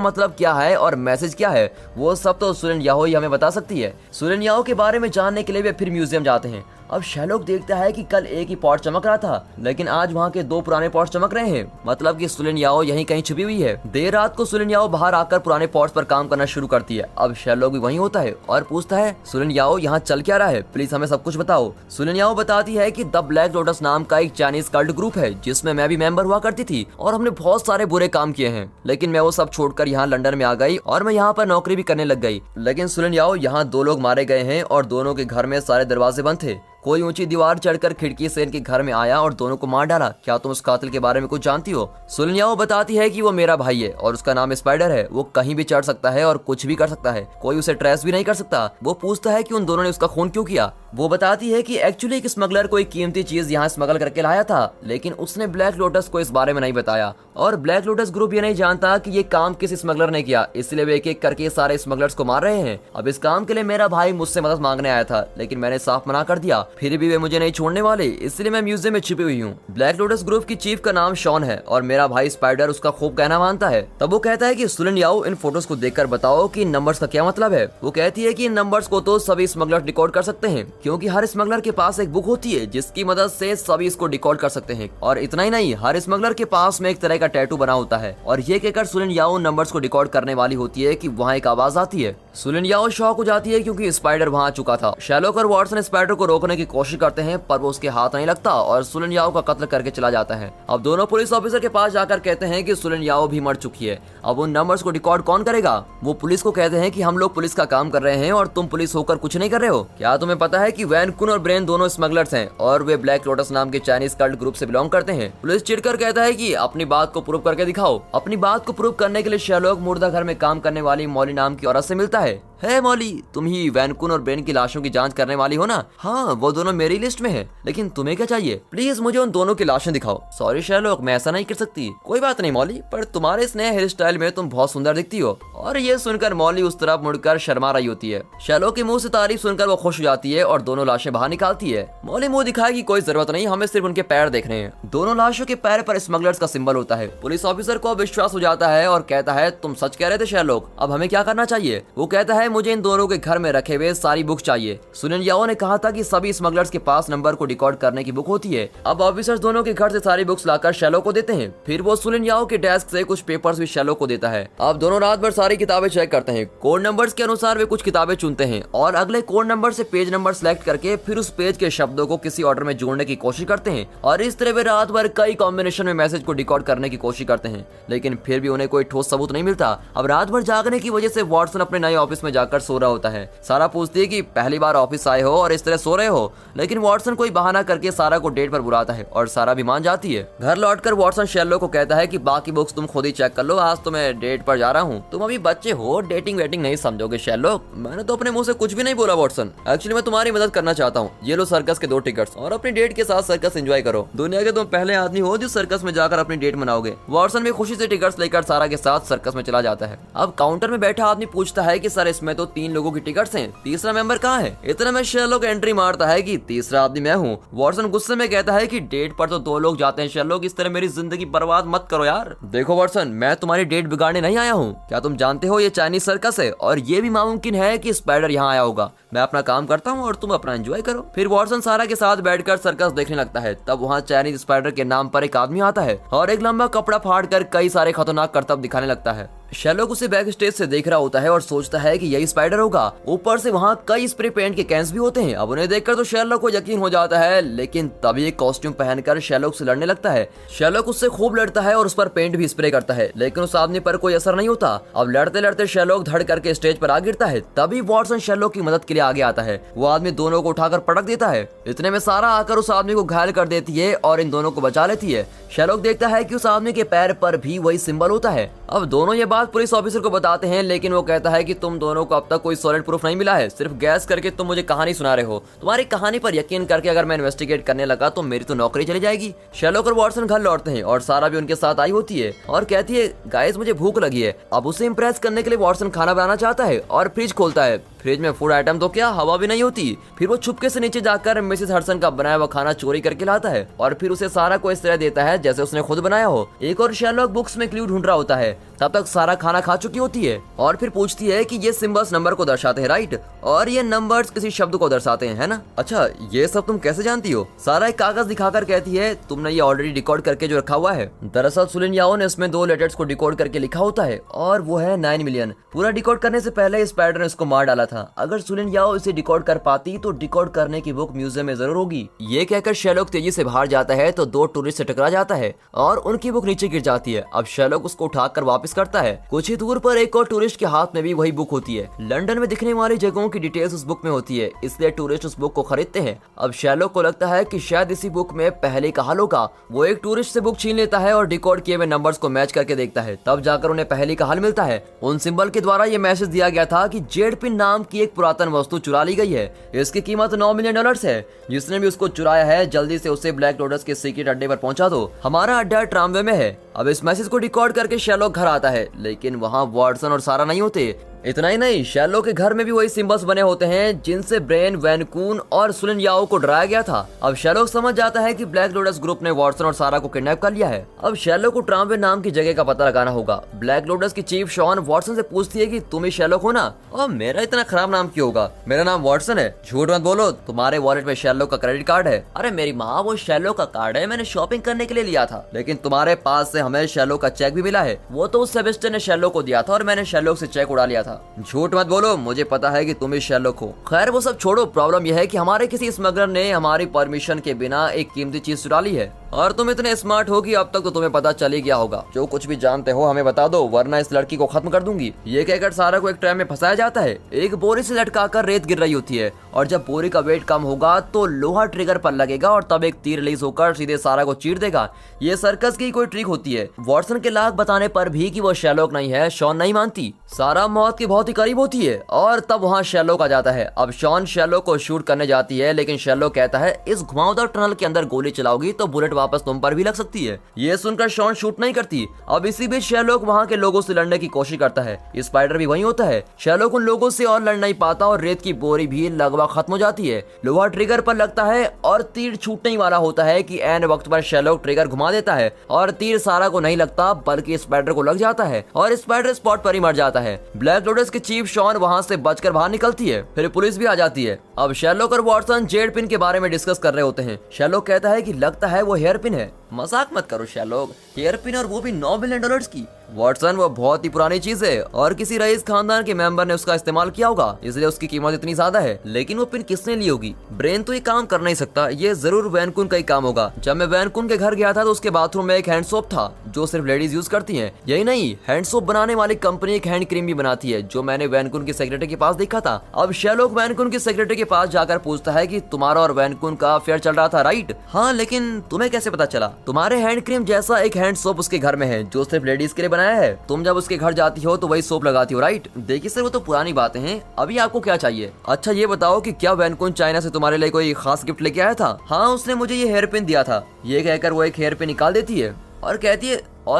मतलब क्या है और मैसेज क्या है वो सब तो सुलेन याओ ही हमें बता सकती है। सुलेन याओ के बारे में जानने के लिए वे फिर म्यूजियम जाते हैं। अब शेरलॉक देखता है कि कल एक ही पॉट चमक रहा था लेकिन आज वहाँ के 2 पुराने पॉट चमक रहे हैं। मतलब कि सुलेन याओ यहीं कहीं छुपी हुई है। देर रात को सुलेन याओ बाहर आकर पुराने पॉट्स पर काम करना शुरू करती है। अब शेरलॉक भी वहीं होता है और पूछता है सुलेन याओ यहाँ चल क्या रहा है, प्लीज हमें सब कुछ बताओ। सुलेन याओ बताती है कि द ब्लैक लोटस नाम का एक चाइनीज कल्ट ग्रुप है जिसमें मैं भी मेंबर हुआ करती थी और हमने बहुत सारे बुरे काम किए हैं, लेकिन मैं वो सब छोड़कर यहाँ लंदन में आ गई और मैं यहाँ पर नौकरी भी करने लग गई। लेकिन सुलेन याओ यहाँ 2 लोग मारे गए हैं और दोनों के घर में सारे दरवाजे बंद थे। कोई ऊंची दीवार चढ़कर खिड़की से इनके घर में आया और दोनों को मार डाला। क्या तुम उस कातिल के बारे में कुछ जानती हो? सुलेन याओ बताती है कि वो मेरा भाई है और उसका नाम स्पाइडर है। वो कहीं भी चढ़ सकता है और कुछ भी कर सकता है, कोई उसे ट्रेस भी नहीं कर सकता। वो पूछता है कि उन दोनों ने उसका खून क्यों किया। वो बताती है कि एक्चुअली एक स्मगलर कोई कीमती चीज यहाँ स्मगल करके लाया था लेकिन उसने ब्लैक लोटस को इस बारे में नहीं बताया और ब्लैक लोटस ग्रुप ये नहीं जानता कि ये काम किसी स्मगलर ने किया, इसलिए वे एक-एक करके सारे स्मगलर्स को मार रहे हैं। अब इस काम के लिए मेरा भाई मुझसे मदद मांगने आया था लेकिन मैंने साफ मना कर दिया, फिर भी वे मुझे नहीं छोड़ने वाले, इसलिए मैं म्यूजियम में छिपी हुई हूँ। ब्लैक लोटस ग्रुप की चीफ का नाम शॉन है और मेरा भाई स्पाइडर उसका खूब कहना मानता है। तब वो कहता है कि सुलेन याओ इन फोटोज को देखकर बताओ कि इन नंबर्स का क्या मतलब है। वो कहती है कि इन नंबर्स को तो सभी स्मगलर डिकोड कर सकते हैं क्योंकि हर स्मगलर के पास एक बुक होती है जिसकी मदद से सभी इसको डिकोड कर सकते हैं। और इतना ही नहीं, हर स्मगलर के पास में एक तरह का टैटू बना होता है। और ये कहकर सुलेन याओ नंबर्स को डिकोड करने वाली होती है कि वहाँ एक आवाज आती है। सुलेन याओ शॉक हो जाती है क्योंकि स्पाइडर वहाँ आ चुका था। शेरलॉक और वॉटसन स्पाइडर को रोकने की कोशिश करते हैं पर वो उसके हाथ नहीं लगता और सुलेन याओ का कत्ल करके चला जाता है। अब दोनों पुलिस ऑफिसर के पास जाकर कहते हैं कि सुलेन याओ भी मर चुकी है। अब उन नंबर्स को डिकोड कौन करेगा? वो पुलिस को कहते हैं कि हम लोग पुलिस का काम कर रहे हैं और तुम पुलिस होकर कुछ नहीं कर रहे हो। क्या तुम्हें पता है कि वैन कुन और ब्रेन दोनों स्मगलर्स हैं और वे ब्लैक लोटस नाम के चाइनीज कल्ट ग्रुप से बिलोंग करते हैं। पुलिस चिढ़कर कहता है कि अपनी बात को प्रूव करके दिखाओ। अपनी बात को प्रूव करने के लिए शेरलॉक मुर्दा घर में काम करने वाली मॉली नाम की औरत से मिलता है। है मॉली, तुम ही वैनकुन और ब्रेन की लाशों की जांच करने वाली हो ना? हाँ, वो दोनों मेरी लिस्ट में है, लेकिन तुम्हें क्या चाहिए? प्लीज मुझे उन दोनों की लाशें दिखाओ। सॉरी शेरलॉक, मैं ऐसा नहीं कर सकती। कोई बात नहीं मॉली, पर तुम्हारे इस नए हेयर स्टाइल में तुम बहुत सुंदर दिखती हो। और ये सुनकर मॉली उस तरफ मुड़कर शर्मा रही होती है। शेरलॉक के मुंह से तारीफ सुनकर वो खुश हो जाती है और दोनों लाशें बाहर निकालती है। मॉली मुंह दिखाए की कोई जरूरत नहीं, हमें सिर्फ उनके पैर देखने हैं। दोनों लाशों के पैर पर स्मगलर्स का सिंबल होता है। पुलिस ऑफिसर को विश्वास हो जाता है और कहता है तुम सच कह रहे थे शेरलॉक, अब हमें क्या करना चाहिए? वो कहता है मुझे इन दोनों के घर में रखे हुए सारी बुक चाहिए। सुलेन याओ ने कहा था कि सभी स्मगलर्स के पास नंबर को डिकोड करने की बुक होती है। अब ऑफिसर्स दोनों के घर से सारी बुक्स लाकर शेरलॉक को देते हैं। फिर वो सुलेन याओ के डेस्क से कुछ पेपर्स भी शेरलॉक को देता है। अब दोनों रात भर सारी किताबें चेक करते हैं। कोड नंबर्स के अनुसार वे कुछ किताबें चुनते हैं और अगले कोड नंबर से पेज नंबर सेलेक्ट करके फिर उस पेज के शब्दों को किसी ऑर्डर में जोड़ने की कोशिश करते हैं। और इस तरह वे रात भर कई कॉम्बिनेशन में मैसेज को डिकोड करने की कोशिश करते हैं, लेकिन फिर भी उन्हें कोई ठोस सबूत नहीं मिलता। अब रात भर जागने की वजह से वॉटसन अपने नए ऑफिस में जाकर सो रहा होता है। सारा पूछती है कि पहली बार ऑफिस आए हो और इस तरह सो रहे हो, लेकिन वॉटसन कोई बहाना करके सारा को डेट पर बुलाता है और सारा भी मान जाती है। घर लौटकर वॉटसन शेरलॉक को कहता है कि बाकी बुक्स तुम खुद ही चेक कर लो, आज तो मैं डेट पर जा रहा हूँ। तुम अभी बच्चे हो, डेटिंग वेटिंग नहीं समझोगे शेरलॉक। मैंने तो अपने मुंह से कुछ भी नहीं बोला वॉटसन, एक्चुअली मैं तुम्हारी मदद करना चाहता हूँ। ये लो सर्कस के 2 टिकट्स और अपनी डेट के साथ सर्कस एंजॉय करो। दुनिया के तुम पहले आदमी हो जो सर्कस में जाकर अपनी डेट मनाओगे। वॉटसन भी खुशी से टिकट्स लेकर सारा के साथ सर्कस में चला जाता है। अब काउंटर में बैठा आदमी पूछता है कि सर इसमें तो 3 लोगों की टिकट्स हैं, तीसरा मेंबर कहाँ है? इतना में शेरलॉक एंट्री मारता है कि तीसरा आदमी मैं हूँ। वॉटसन गुस्से में कहता है कि डेट पर तो 2 लोग जाते हैं शेरलॉक, इस तरह मेरी जिंदगी बर्बाद मत करो यार। देखो वॉटसन, मैं तुम्हारी डेट बिगाड़ने नहीं आया हूँ। क्या तुम जानते हो ये चाइनीज सर्कस है और ये भी नामुमकिन है कि स्पाइडर यहाँ आया होगा। मैं अपना काम करता हूँ और तुम अपना एंजॉय करो। फिर वॉटसन सारा के साथ बैठकर सर्कस देखने लगता है। तब वहाँ चाइनीज स्पाइडर के नाम पर एक आदमी आता है और एक लंबा कपड़ा फाड़ कर कई सारे खतरनाक करतब दिखाने लगता है। शेरलॉक उसे बैक स्टेज से देख रहा होता है और सोचता है कि यही स्पाइडर होगा। ऊपर से वहाँ कई स्प्रे पेंट के कैंस भी होते हैं। अब उन्हें देखकर तो शेरलॉक को यकीन हो जाता है, लेकिन तभी एक कॉस्ट्यूम पहनकर शेरलॉक से लड़ने लगता है। शेरलॉक उससे खूब लड़ता है और उस पर पेंट भी स्प्रे करता है, लेकिन उस आदमी पर कोई असर नहीं होता। अब लड़ते लड़ते शेरलॉक धड़ करके स्टेज पर आ गिरता है। तभी वॉटसन शेरलॉक की मदद के लिए आगे आता है। वो आदमी दोनों को उठाकर पटक देता है। इतने में सारा आकर उस आदमी को घायल कर देती है और इन दोनों को बचा लेती है। शेरलॉक देखता है कि उस आदमी के पैर पर भी वही सिंबल होता है। अब दोनों ये बात पुलिस ऑफिसर को बताते हैं, लेकिन वो कहता है कि तुम दोनों को अब तक कोई सॉलिड प्रूफ नहीं मिला है, सिर्फ गैस करके तुम मुझे कहानी सुना रहे हो। तुम्हारी कहानी पर यकीन करके अगर मैं इन्वेस्टिगेट करने लगा तो मेरी तो नौकरी चली जाएगी। शेरलॉक और वॉटसन घर लौटते हैं और सारा भी उनके साथ आई होती है और कहती है गाइस मुझे भूख लगी है। अब उसे इम्प्रेस करने के लिए वॉटसन खाना बनाना चाहता है और फ्रिज खोलता है। फ्रिज में फूड आइटम तो क्या हवा भी नहीं होती। फिर वो छुपके से नीचे जाकर मिसेस हडसन का बनाया हुआ खाना चोरी करके लाता है और फिर उसे सारा को इस तरह देता है जैसे उसने खुद बनाया हो। एक और शेरलॉक बुक्स में क्लू ढूंढ रहा होता है। तब तक सारा खाना खा चुकी होती है और फिर पूछती है कि ये सिंबल्स नंबर को दर्शाते हैं राइट, और ये नंबर्स किसी शब्द को दर्शाते हैं, है ना? अच्छा ये सब तुम कैसे जानती हो? सारा एक कागज दिखाकर कहती है तुमने ये ऑलरेडी डिकोड करके जो रखा हुआ है। दरअसल सुलिन याओ ने इसमें 2 लेटर्स को डिकोड करके लिखा होता है और वो है 9 मिलियन। पूरा डिकोड करने से पहले स्पाइडर ने इसको मार डाला था। अगर सुलिन याओ इसे डिकोड कर पाती तो डिकोड करने की बुक म्यूजियम में जरूर होगी। ये कहकर शेरलॉक तेजी से बाहर जाता है तो 2 टूरिस्ट से टकरा जाता है और उनकी बुक नीचे गिर जाती है। अब शेरलॉक उसको उठाकर वापस करता है। कुछ ही दूर पर एक और टूरिस्ट के हाथ में भी वही बुक होती है। लंदन में दिखने वाली जगहों की डिटेल्स उस बुक में होती है, इसलिए टूरिस्ट उस बुक को खरीदते हैं। अब शेरलॉक को लगता है कि शायद इसी बुक में पहले का हल होगा। वो एक टूरिस्ट से बुक छीन लेता है और डिकोड किए हुए नंबर्स को मैच करके देखता है। तब जाकर उन्हें पहले का हल मिलता है। उन सिंबल के द्वारा ये मैसेज दिया गया था कि जेड पिन नाम की एक पुरातन वस्तु चुरा ली गई है। इसकी कीमत $9 मिलियन है। जिसने भी उसको चुराया है जल्दी से उसे ब्लैक लोटस के सीक्रेट अड्डे पर पहुंचा दो। हमारा अड्डा ट्रामवे में है। अब इस मैसेज को डिकोड करके शेरलॉक घर आता है, लेकिन वहाँ वॉटसन और सारा नहीं होते। इतना ही नहीं, शेरलॉक के घर में भी वही सिंबल्स बने होते हैं जिनसे ब्रेन, वैनकून और सुलिन याओ को डराया गया था। अब शेरलॉक समझ जाता है कि ब्लैक लोटस ग्रुप ने वॉटसन और सारा को किडनैप कर लिया है। अब शेरलॉक को ट्रामवे नाम की जगह का पता लगाना होगा। ब्लैक लोटस की चीफ शॉन वॉटसन से पूछती है कि तुम ही शेरलॉक हो ना? और मेरा इतना खराब नाम क्यों होगा? मेरा नाम वॉटसन है। झूठ मत बोलो, तुम्हारे वॉलेट में शेरलॉक का क्रेडिट कार्ड है। अरे मेरी माँ, वो शेरलॉक का कार्ड है, मैंने शॉपिंग करने के लिए लिया था। लेकिन तुम्हारे पास से हमें शेरलॉक का चेक भी मिला है। वो तो उस सेबेस्टियन ने शेरलॉक को दिया था और मैंने शेरलॉक से चेक उड़ा लिया था। झूठ मत बोलो, मुझे पता है कि तुम ही शेरलॉक हो। खैर वो सब छोड़ो, प्रॉब्लम यह है कि हमारे किसी स्मगलर ने हमारी परमिशन के बिना एक कीमती चीज चुरा ली है और तुम इतने स्मार्ट हो कि अब तक तो तुम्हें पता चल ही गया होगा। जो कुछ भी जानते हो हमें बता दो, वरना इस लड़की को खत्म कर दूंगी। ये कहकर सारा को एक ट्रैप में फंसाया जाता है। एक बोरी से लटकाकर रेत गिर रही होती है और जब बोरी का वेट कम होगा तो लोहा ट्रिगर पर लगेगा और तब एक तीर रिलीज होकर सीधे सारा को चीर देगा। ये सर्कस की कोई ट्रिक होती है। वॉटसन के लाख बताने पर भी कि वो शेरलॉक नहीं है, शॉन नहीं मानती। सारा मौत के बहुत ही करीब होती है और तब वहाँ शेरलॉक आ जाता है। अब शॉन शेरलॉक को शूट करने जाती है, लेकिन शेरलॉक कहता है इस घुमावदार टनल के अंदर गोली चलाओगी तो बुलेट वापस तुम पर भी लग सकती है। ये सुनकर शॉन शूट नहीं करती। अब इसी बीच शेरलॉक वहाँ के लोगों से लड़ने की कोशिश करता है। स्पाइडर भी वहीं होता है। शेरलॉक उन लोगों से और लड़ नहीं पाता और रेत की बोरी भी लगभग खत्म हो जाती है। लोहा ट्रिगर पर लगता है और तीर छूटने ही वाला होता है कि ऐन वक्त पर शेरलॉक ट्रिगर घुमा देता है और तीर सारा को नहीं लगता बल्कि स्पाइडर को लग जाता है और स्पाइडर स्पॉट पर ही मर जाता है। ब्लैक लोटस की चीफ शॉन वहाँ से बचकर बाहर निकलती है। फिर पुलिस भी आ जाती है। अब शेरलॉक और वॉटसन जेड पिन के बारे में डिस्कस कर रहे होते हैं। शेरलॉक कहता है कि लगता है वो हेयर पिन है। मजाक मत करो शेरलॉक, हेयर पिन और वो भी $9 मिलियन की। वॉटसन वो बहुत ही पुरानी चीज है और किसी रईस खानदान के मेंबर ने उसका इस्तेमाल किया होगा, इसलिए उसकी कीमत इतनी ज्यादा है। लेकिन वो पिन किसने ली होगी? ब्रेन तो ये काम कर नहीं सकता, ये जरूर वैनकून का ही काम होगा। जब मैं वैनकून के घर गया था तो उसके बाथरूम में एक हैंड सोप था जो सिर्फ लेडीज यूज करती हैं। यही नहीं, हैंड सोप बनाने वाली कंपनी एक हैंड क्रीम भी बनाती है जो मैंने वैनकून की सेक्रेटरी के पास देखा था। अब शेरलॉक वैनकून की सेक्रेटरी के पास जाकर पूछता है कि तुम्हारा और वैनकून का अफेयर चल रहा था राइट? हाँ, लेकिन तुम्हें कैसे पता चला? तुम्हारे हैंड क्रीम जैसा एक हैंड सोप उसके घर में है जो सिर्फ लेडीज के लिए बनाया है। तुम जब उसके घर जाती हो तो वही सोप लगाती हो राइट? देखिए सर, वो तो पुरानी बातें हैं, अभी आपको क्या चाहिए? अच्छा ये बताओ कि क्या वैनकून चाइना से तुम्हारे लिए कोई खास गिफ्ट लेके आया था? हाँ, उसने मुझे ये हेयर पिन दिया था। ये कहकर वो एक हेयर पिन निकाल देती है और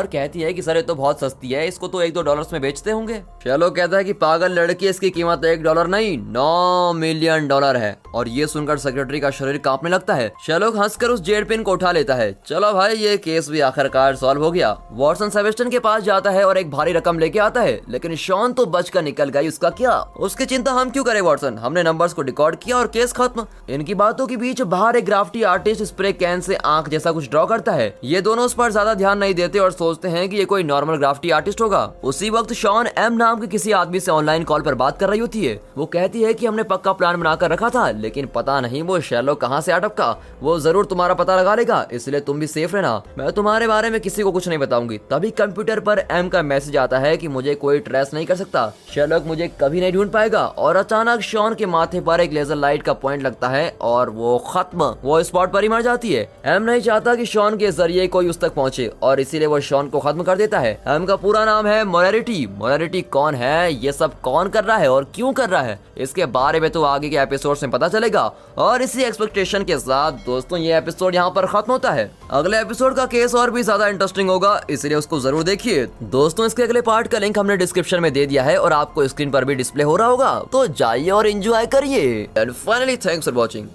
कहती है कि सर ये तो बहुत सस्ती है, इसको तो $1-2 में बेचते होंगे। शेरलॉक कहता है कि पागल लड़की, इसकी कीमत $1 नहीं $9 मिलियन है। और ये सुनकर सेक्रेटरी का शरीर कांपने लगता है। शेरलॉक हंसकर उस जेड पिन को उठा लेता है। चलो भाई, ये केस भी आखिरकार सॉल्व हो गया। वॉटसन सेबेस्टियन के पास जाता है और एक भारी रकम लेके आता है, लेकिन शॉन तो बचकर निकल गई, उसका क्या? उसकी चिंता हम क्यों करें वॉटसन, हमने नंबर्स को रिकॉर्ड किया और केस खत्म। इनकी बातों के बीच बाहर एक graffiti artist spray can say आंख जैसा कुछ ड्रॉ करता है। ये दोनों उस पर ज्यादा ध्यान नहीं देते और सोचते हैं कि ये कोई नॉर्मल ग्राफिटी आर्टिस्ट होगा। उसी वक्त शॉन एम नाम के किसी आदमी से ऑनलाइन कॉल पर बात कर रही होती है। वो कहती है कि हमने पक्का प्लान बनाकर रखा था, लेकिन पता नहीं वो शेरलॉक कहाँ से अटका। वो जरूर तुम्हारा पता लगा लेगा, इसलिए तुम भी सेफ रहना। मैं तुम्हारे बारे में किसी को कुछ नहीं बताऊंगी। तभी कंप्यूटर पर एम का मैसेज आता है कि मुझे कोई ट्रेस नहीं कर सकता, शेरलॉक मुझे कभी नहीं ढूंढ पाएगा। और अचानक शॉन के माथे पर एक लेजर लाइट का पॉइंट लगता है और वो खत्म, वो स्पॉट पर ही मर जाती है। एम नहीं चाहता कि शॉन के जरिए कोई उस तक पहुंचे और इसीलिए वो शॉन को खत्म कर देता है। एम का पूरा नाम है मोरालिटी। मोरालिटी कौन है, ये सब कौन कर रहा है और क्यों कर रहा है, इसके बारे में तो आगे के एपिसोड में पता चलेगा। और इसी एक्सपेक्टेशन के साथ दोस्तों ये एपिसोड यहाँ पर खत्म होता है। अगले एपिसोड का केस और भी ज्यादा इंटरेस्टिंग होगा, इसलिए उसको जरूर देखिए। दोस्तों इसके अगले पार्ट का लिंक हमने डिस्क्रिप्शन में दे दिया है और आपको स्क्रीन पर भी डिस्प्ले हो रहा होगा, तो जाइए और एंजॉय करिए। And finally thanks for watching.